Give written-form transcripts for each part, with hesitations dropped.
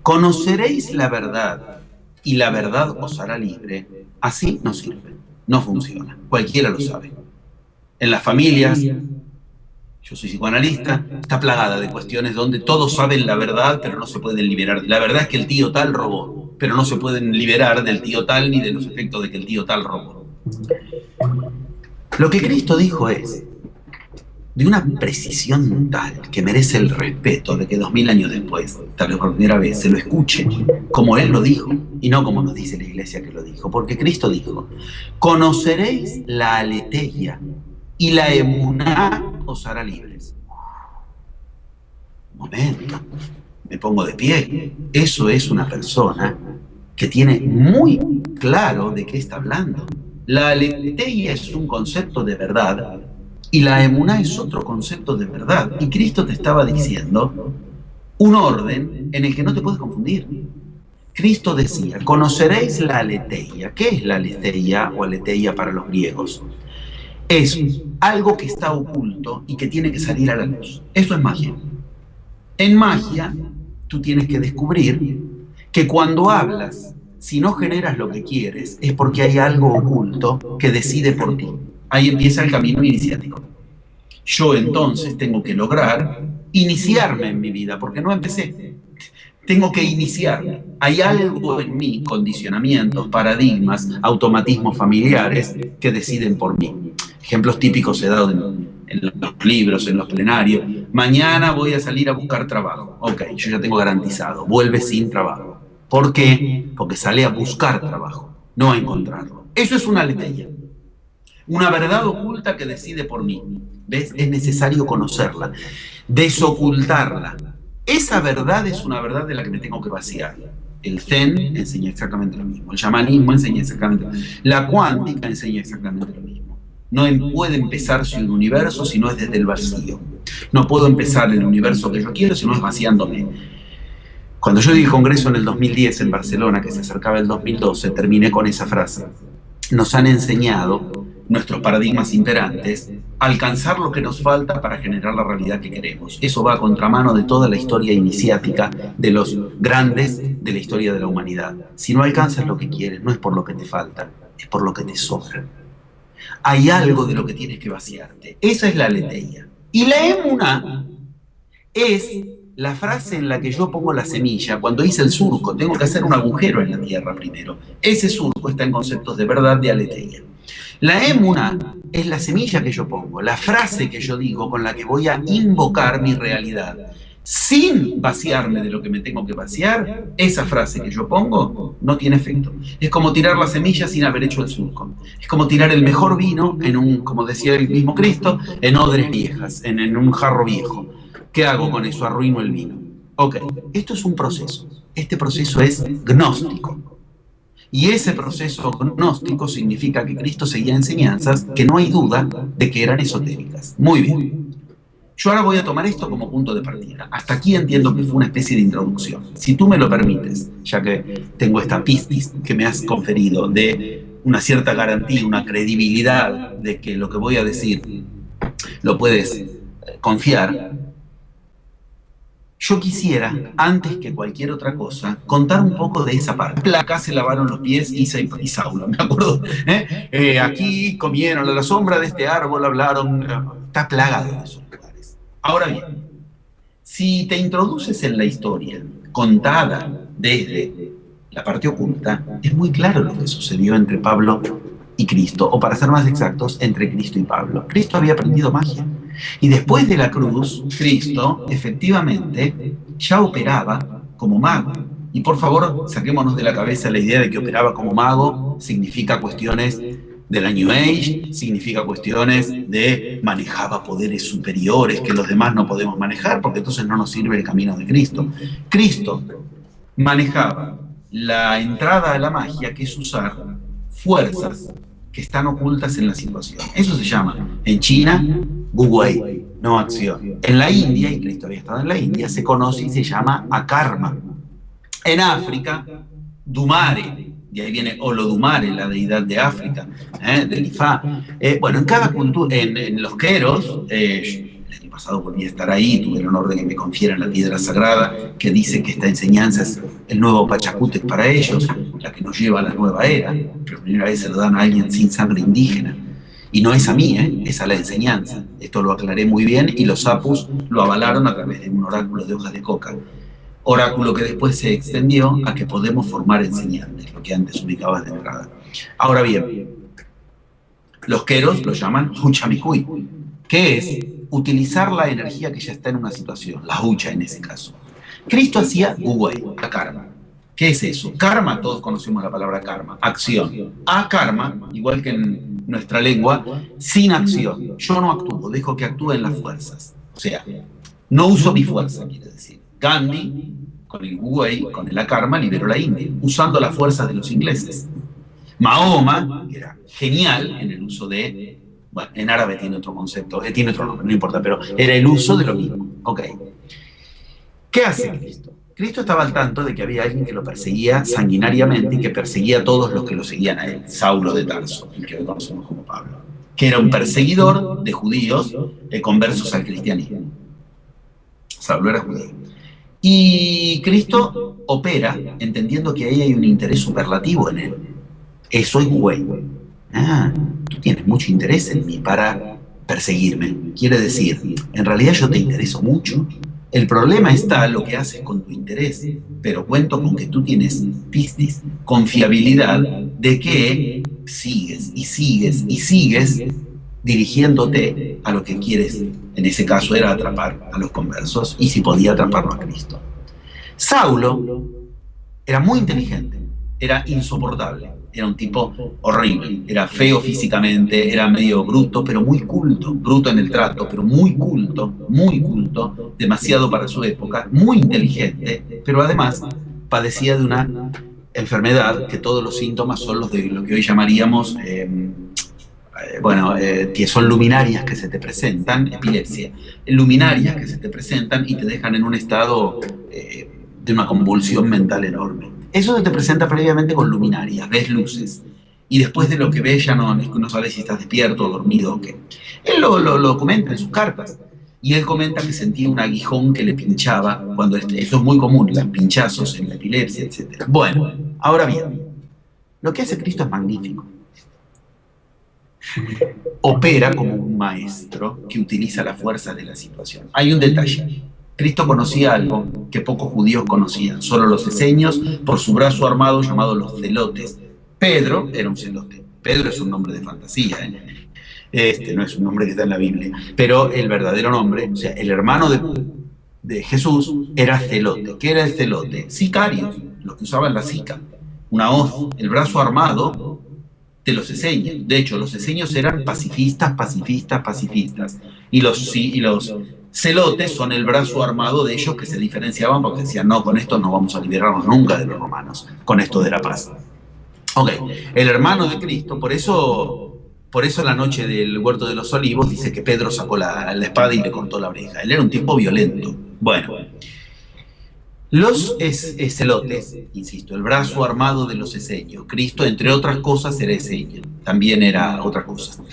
Conoceréis la verdad y la verdad os hará libre. Así no sirve, no funciona. Cualquiera lo sabe. En las familias, yo soy psicoanalista, está plagada de cuestiones donde todos saben la verdad, pero no se pueden liberar. La verdad es que el tío tal robó, pero no se pueden liberar del tío tal ni de los efectos de que el tío tal robó. Lo que Cristo dijo es, de una precisión tal que merece el respeto de que 2000 años después, tal vez por primera vez, se lo escuche como Él lo dijo y no como nos dice la Iglesia que lo dijo. Porque Cristo dijo, conoceréis la aletheia y la emuná os hará libres. Un momento, me pongo de pie. Eso es una persona que tiene muy claro de qué está hablando. La aletheia es un concepto de verdad y la emuná es otro concepto de verdad. Y Cristo te estaba diciendo un orden en el que no te puedes confundir. Cristo decía, conoceréis la aletheia. ¿Qué es la aletheia o aletheia para los griegos? Es algo que está oculto y que tiene que salir a la luz. Eso es magia. En magia, tú tienes que descubrir que cuando hablas, si no generas lo que quieres, es porque hay algo oculto que decide por ti. Ahí empieza el camino iniciático. Yo entonces tengo que lograr iniciarme en mi vida, porque no empecé. Tengo que iniciarme. Hay algo en mí, condicionamientos, paradigmas, automatismos familiares que deciden por mí. Ejemplos típicos he dado en los libros, en los plenarios. Mañana voy a salir a buscar trabajo. Ok, yo ya tengo garantizado. Vuelve sin trabajo. ¿Por qué? Porque sale a buscar trabajo, no a encontrarlo. Eso es una aletheia. Una verdad oculta que decide por mí. ¿Ves? Es necesario conocerla, desocultarla. Esa verdad es una verdad de la que me tengo que vaciar. El Zen enseña exactamente lo mismo. El chamanismo enseña exactamente lo mismo. La cuántica enseña exactamente lo mismo. No puede empezarse un universo si no es desde el vacío. No puedo empezar el universo que yo quiero si no es vaciándome. Cuando yo di el congreso en el 2010 en Barcelona, que se acercaba el 2012, terminé con esa frase. Nos han enseñado nuestros paradigmas imperantes a alcanzar lo que nos falta para generar la realidad que queremos. Eso va a contramano de toda la historia iniciática de los grandes de la historia de la humanidad. Si no alcanzas lo que quieres, no es por lo que te falta, es por lo que te sobra. Hay algo de lo que tienes que vaciarte. Esa es la aletheia. Y la emuná es la frase en la que yo pongo la semilla. Cuando hice el surco, tengo que hacer un agujero en la tierra primero. Ese surco está en conceptos de verdad, de aletheia. La emuná es la semilla que yo pongo, la frase que yo digo con la que voy a invocar mi realidad. Sin vaciarme de lo que me tengo que vaciar, esa frase que yo pongo no tiene efecto. Es como tirar la semilla sin haber hecho el surco. Es como tirar el mejor vino en un, como decía el mismo Cristo, en odres viejas, en un jarro viejo. ¿Qué hago con eso? Arruino el vino. Ok, esto es un proceso. Este proceso es gnóstico. Y ese proceso gnóstico significa que Cristo seguía enseñanzas que no hay duda de que eran esotéricas. Muy bien. Yo ahora voy a tomar esto como punto de partida. Hasta aquí entiendo que fue una especie de introducción. Si tú me lo permites, ya que tengo esta pistis que me has conferido de una cierta garantía, una credibilidad de que lo que voy a decir lo puedes confiar, yo quisiera, antes que cualquier otra cosa, contar un poco de esa parte. Acá se lavaron los pies Isa y Saulo, me acuerdo. Aquí comieron a la sombra de este árbol, hablaron. Está plagado de esos lugares. Ahora bien, si te introduces en la historia contada desde la parte oculta, es muy claro lo que sucedió entre Pablo y Cristo, o para ser más exactos, entre Cristo y Pablo. Cristo había aprendido magia. Y después de la cruz, Cristo efectivamente ya operaba como mago. Y por favor, saquémonos de la cabeza la idea de que operaba como mago significa cuestiones de la New Age, significa cuestiones de manejaba poderes superiores que los demás no podemos manejar, porque entonces no nos sirve el camino de Cristo. Cristo manejaba la entrada a la magia, que es usar fuerzas que están ocultas en la situación. Eso se llama, en China, Wu Wei, no acción. En la India, y Cristo había estado en la India, se conoce y se llama akarma. En África, Dumare, de ahí viene Olodumare, la deidad de África, del Ifá. Bueno, en cada cultura, en los queros, pasado volví a estar ahí, tuve el honor de que me confieran la piedra sagrada, que dice que esta enseñanza es el nuevo Pachacútec para ellos, la que nos lleva a la nueva era. Por primera vez se lo dan a alguien sin sangre indígena. Y no es a mí, es a la enseñanza. Esto lo aclaré muy bien y los apus lo avalaron a través de un oráculo de hojas de coca. Oráculo que después se extendió a que podemos formar enseñantes, lo que antes ubicabas de entrada. Ahora bien, los queros lo llaman huchamicuy, que es utilizar la energía que ya está en una situación, la hucha en ese caso. Cristo hacía guay, la karma. ¿Qué es eso? Karma, todos conocemos la palabra karma, acción. A karma, igual que en nuestra lengua, sin acción. Yo no actúo, dejo que actúen las fuerzas. O sea, no uso mi fuerza, quiere decir. Gandhi, con el guay, con el karma, liberó la India, usando las fuerzas de los ingleses. Mahoma, que era genial en el uso de, bueno, en árabe tiene otro concepto, tiene otro nombre, no importa, pero era el uso de lo mismo. Ok. ¿Qué hace Cristo? Cristo estaba al tanto de que había alguien que lo perseguía sanguinariamente y que perseguía a todos los que lo seguían a él, Saulo de Tarso, el que hoy conocemos como Pablo, que era un perseguidor de judíos conversos al cristianismo. Saulo era judío. Y Cristo opera entendiendo que ahí hay un interés superlativo en él. Eso es güey. Ah, tú tienes mucho interés en mí para perseguirme. Quiere decir, en realidad yo te intereso mucho. El problema está en lo que haces con tu interés, pero cuento con que tú tienes pistis, confiabilidad de que sigues y sigues y sigues dirigiéndote a lo que quieres. En ese caso era atrapar a los conversos y si podía atraparlo a Cristo. Saulo era muy inteligente, era insoportable, era un tipo horrible, era feo físicamente, era medio bruto, pero muy culto, bruto en el trato, pero muy culto, demasiado para su época, muy inteligente, pero además padecía de una enfermedad que todos los síntomas son los de lo que hoy llamaríamos, que son luminarias que se te presentan, epilepsia, luminarias que se te presentan y te dejan en un estado de una convulsión mental enorme. Eso se te presenta previamente con luminarias, ves luces. Y después de lo que ves ya no sabes si estás despierto o dormido o qué. Él lo comenta en sus cartas. Y él comenta que sentía un aguijón que le pinchaba, cuando esto es muy común, los pinchazos en la epilepsia, etc. Bueno, ahora bien, lo que hace Cristo es magnífico. Opera como un maestro que utiliza la fuerza de la situación. Hay un detalle. Cristo conocía algo que pocos judíos conocían, solo los esenios, por su brazo armado llamado los celotes. Pedro era un celote. Pedro es un nombre de fantasía, no es un nombre que está en la Biblia, pero el verdadero nombre, o sea, el hermano de Jesús era celote. ¿Qué era el celote? Sicarios, los que usaban la sica, una hoz, el brazo armado de los esenios. De hecho, los esenios eran pacifistas. Y los celotes son el brazo armado de ellos que se diferenciaban porque decían, no, con esto no vamos a liberarnos nunca de los romanos, con esto de la paz. Ok, el hermano de Cristo, por eso la noche del Huerto de los Olivos dice que Pedro sacó la espada y le cortó la oreja. Él era un tipo violento. Bueno, los celotes, insisto, el brazo armado de los esenios. Cristo, entre otras cosas, era esenio. También era otra cosa.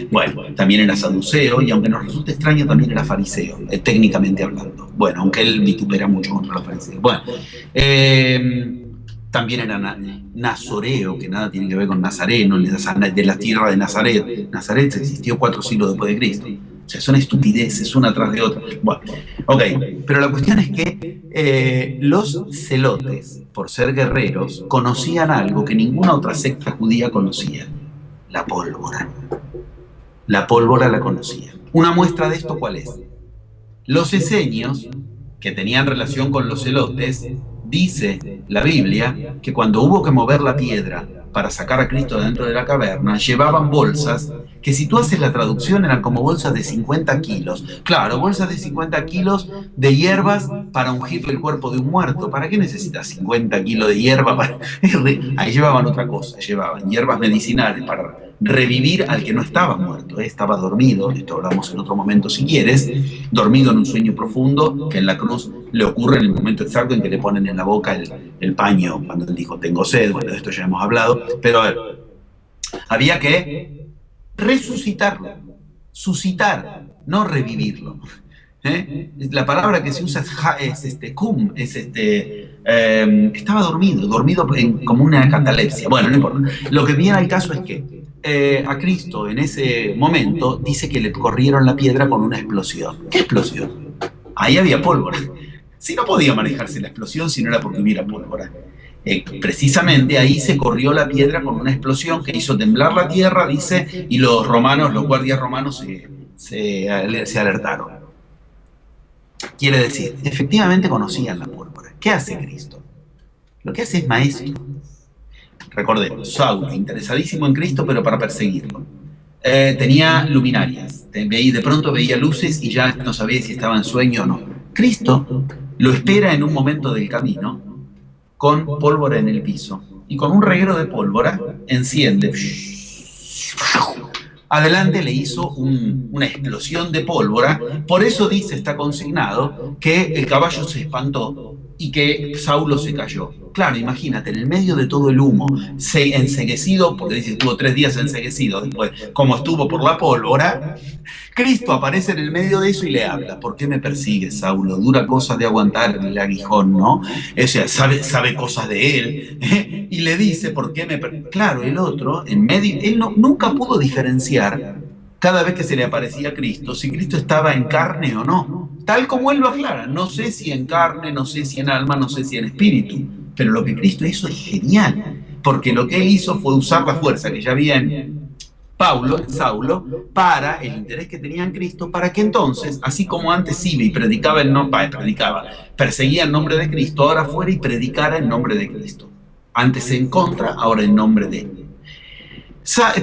Bueno, también era saduceo y aunque nos resulte extraño, también era fariseo, técnicamente hablando. Bueno, aunque él vitupera mucho contra los fariseos. Bueno, también era nazoreo, que nada tiene que ver con nazareno, de la tierra de Nazaret. Nazaret existió 4 siglos después de Cristo. O sea, son estupideces, una tras de otra. Bueno, ok, pero la cuestión es que los celotes, por ser guerreros, conocían algo que ninguna otra secta judía conocía: la pólvora. La pólvora la conocían. Una muestra de esto, ¿cuál es? Los esenios, que tenían relación con los celotes, dice la Biblia que cuando hubo que mover la piedra para sacar a Cristo dentro de la caverna, llevaban bolsas que, si tú haces la traducción, eran como bolsas de 50 kilos. Claro, bolsas de 50 kilos de hierbas para ungir el cuerpo de un muerto. ¿Para qué necesitas 50 kilos de hierba? Ahí llevaban otra cosa, llevaban hierbas medicinales para revivir al que no estaba muerto, estaba dormido. Esto hablamos en otro momento si quieres, dormido en un sueño profundo, que en la cruz le ocurre en el momento exacto en que le ponen en la boca el paño cuando él dijo tengo sed. Bueno, de esto ya hemos hablado, pero a ver, había que resucitarlo, suscitar, no revivirlo. La palabra que se usa es cum, estaba dormido como una catalepsia. Bueno, no importa. Lo que viene al caso es que a Cristo en ese momento dice que le corrieron la piedra con una explosión. ¿Qué explosión? Ahí había pólvora. Si no podía manejarse la explosión si no era porque hubiera pólvora. Precisamente ahí se corrió la piedra con una explosión que hizo temblar la tierra, dice, y los romanos, los guardias romanos se alertaron. Quiere decir, efectivamente conocían la pólvora. ¿Qué hace Cristo? Lo que hace es maestro. Recordemos, Saulo, interesadísimo en Cristo, pero para perseguirlo. Tenía luminarias, de pronto veía luces y ya no sabía si estaba en sueño o no. Cristo lo espera en un momento del camino con pólvora en el piso y con un reguero de pólvora enciende. Adelante le hizo una explosión de pólvora, por eso dice, está consignado, que el caballo se espantó y que Saulo se cayó. Claro, imagínate, en el medio de todo el humo, enceguecido, porque dice estuvo 3 días enceguecido, después, como estuvo por la pólvora, Cristo aparece en el medio de eso y le habla. ¿Por qué me persigues, Saulo? Dura cosa de aguantar el aguijón, ¿no? O sea, sabe cosas de él, y le dice, ¿por qué me persigues? Claro, el otro, en medio, él nunca pudo diferenciar cada vez que se le aparecía a Cristo, si Cristo estaba en carne o no. Tal como él lo aclara, no sé si en carne, no sé si en alma, no sé si en espíritu, pero lo que Cristo hizo es genial, porque lo que él hizo fue usar la fuerza que ya había en Saulo, para el interés que tenía en Cristo, para que entonces, así como antes iba y predicaba perseguía el nombre de Cristo, ahora fuera y predicara el nombre de Cristo. Antes en contra, ahora en nombre de él.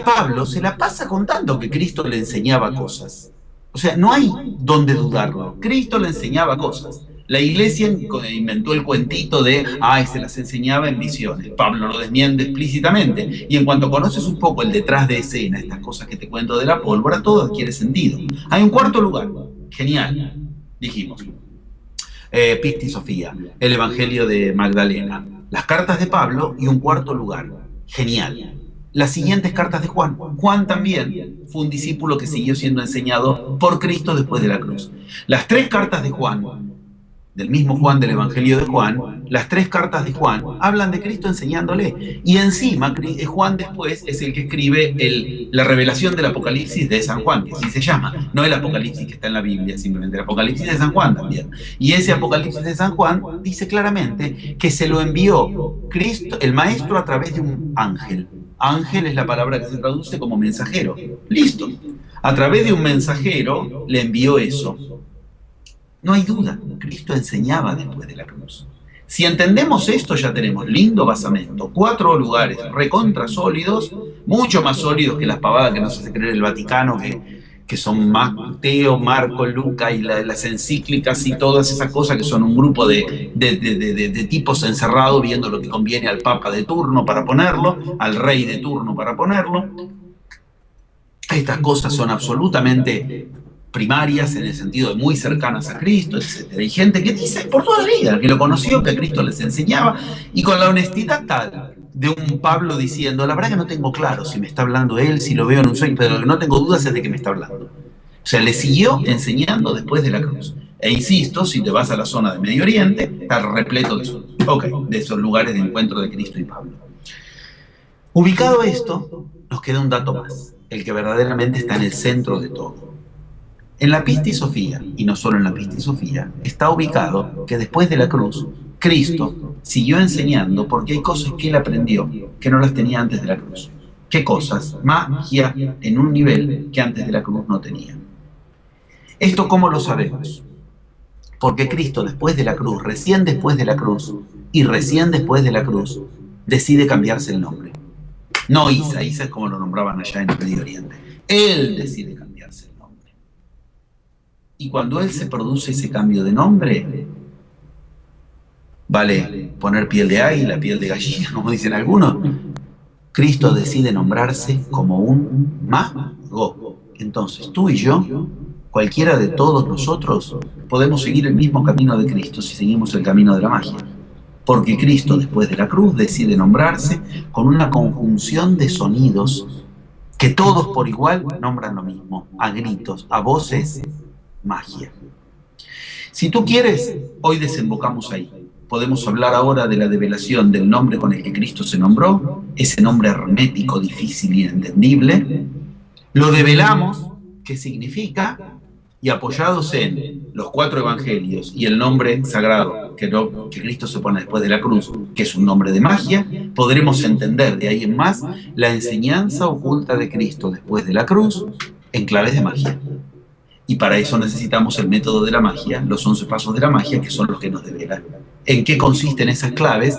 Pablo se la pasa contando que Cristo le enseñaba cosas. O sea, no hay donde dudarlo. Cristo le enseñaba cosas. La iglesia inventó el cuentito de, se las enseñaba en visiones. Pablo lo desmiente explícitamente. Y en cuanto conoces un poco el detrás de escena, estas cosas que te cuento de la pólvora, todo adquiere sentido. Hay un cuarto lugar, genial, dijimos. Pisti Sofía, el Evangelio de Magdalena, las cartas de Pablo y un cuarto lugar, genial. Las siguientes cartas de Juan. Juan también fue un discípulo que siguió siendo enseñado por Cristo después de la cruz. Las 3 cartas de Juan, del mismo Juan del Evangelio de Juan, las 3 cartas de Juan hablan de Cristo enseñándole. Y encima, Juan después es el que escribe la revelación del Apocalipsis de San Juan, que así se llama. No el Apocalipsis que está en la Biblia, simplemente el Apocalipsis de San Juan también. Y ese Apocalipsis de San Juan dice claramente que se lo envió Cristo, el Maestro, a través de un ángel. Ángel es la palabra que se traduce como mensajero. Listo. A través de un mensajero le envió eso. No hay duda, Cristo enseñaba después de la cruz. Si entendemos esto, ya tenemos lindo basamento, 4 lugares recontra sólidos, mucho más sólidos que las pavadas que nos hace creer el Vaticano, que son Mateo, Marco, Lucas y las encíclicas y todas esas cosas que son un grupo de tipos encerrados viendo lo que conviene al Papa de turno para ponerlo, al Rey de turno para ponerlo. Estas cosas son absolutamente primarias en el sentido de muy cercanas a Cristo, etc. Hay gente que dice por toda la vida, que lo conoció, que Cristo les enseñaba, y con la honestidad tal de un Pablo diciendo, la verdad que no tengo claro si me está hablando él, si lo veo en un sueño, pero lo que no tengo dudas es de que me está hablando. O sea, le siguió enseñando después de la cruz. E insisto, si te vas a la zona de Medio Oriente, está repleto de esos lugares de encuentro de Cristo y Pablo. Ubicado esto, nos queda un dato más, el que verdaderamente está en el centro de todo. En la Pisti Sofía, y no solo en la Pisti Sofía, está ubicado que después de la cruz, Cristo siguió enseñando porque hay cosas que él aprendió que no las tenía antes de la cruz. ¿Qué cosas? Magia en un nivel que antes de la cruz no tenía. ¿Esto cómo lo sabemos? Porque Cristo después de la cruz, recién después de la cruz, y recién después de la cruz, decide cambiarse el nombre. No Isa es como lo nombraban allá en el Medio Oriente. Él decide cambiarse el nombre. Y cuando él se produce ese cambio de nombre, vale poner piel de águila, piel de gallina, como dicen algunos, Cristo decide nombrarse como un mago. Entonces tú y yo, cualquiera de todos nosotros, podemos seguir el mismo camino de Cristo si seguimos el camino de la magia. Porque Cristo, después de la cruz, decide nombrarse con una conjunción de sonidos que todos por igual nombran lo mismo, a gritos, a voces, magia. Si tú quieres, hoy desembocamos ahí. Podemos hablar ahora de la develación del nombre con el que Cristo se nombró, ese nombre hermético, difícil y inentendible. Lo develamos, qué significa, y apoyados en los 4 evangelios y el nombre sagrado que Cristo se pone después de la cruz, que es un nombre de magia, podremos entender de ahí en más la enseñanza oculta de Cristo después de la cruz en claves de magia. Y para eso necesitamos el método de la magia, los 11 pasos de la magia, que son los que nos develan. ¿En qué consisten esas claves?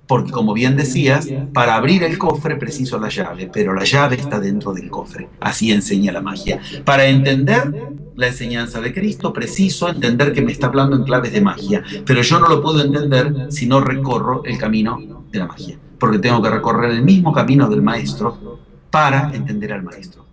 Porque, como bien decías, para abrir el cofre preciso la llave, pero la llave está dentro del cofre. Así enseña la magia. Para entender la enseñanza de Cristo, preciso entender que me está hablando en claves de magia, pero yo no lo puedo entender si no recorro el camino de la magia, porque tengo que recorrer el mismo camino del maestro para entender al maestro.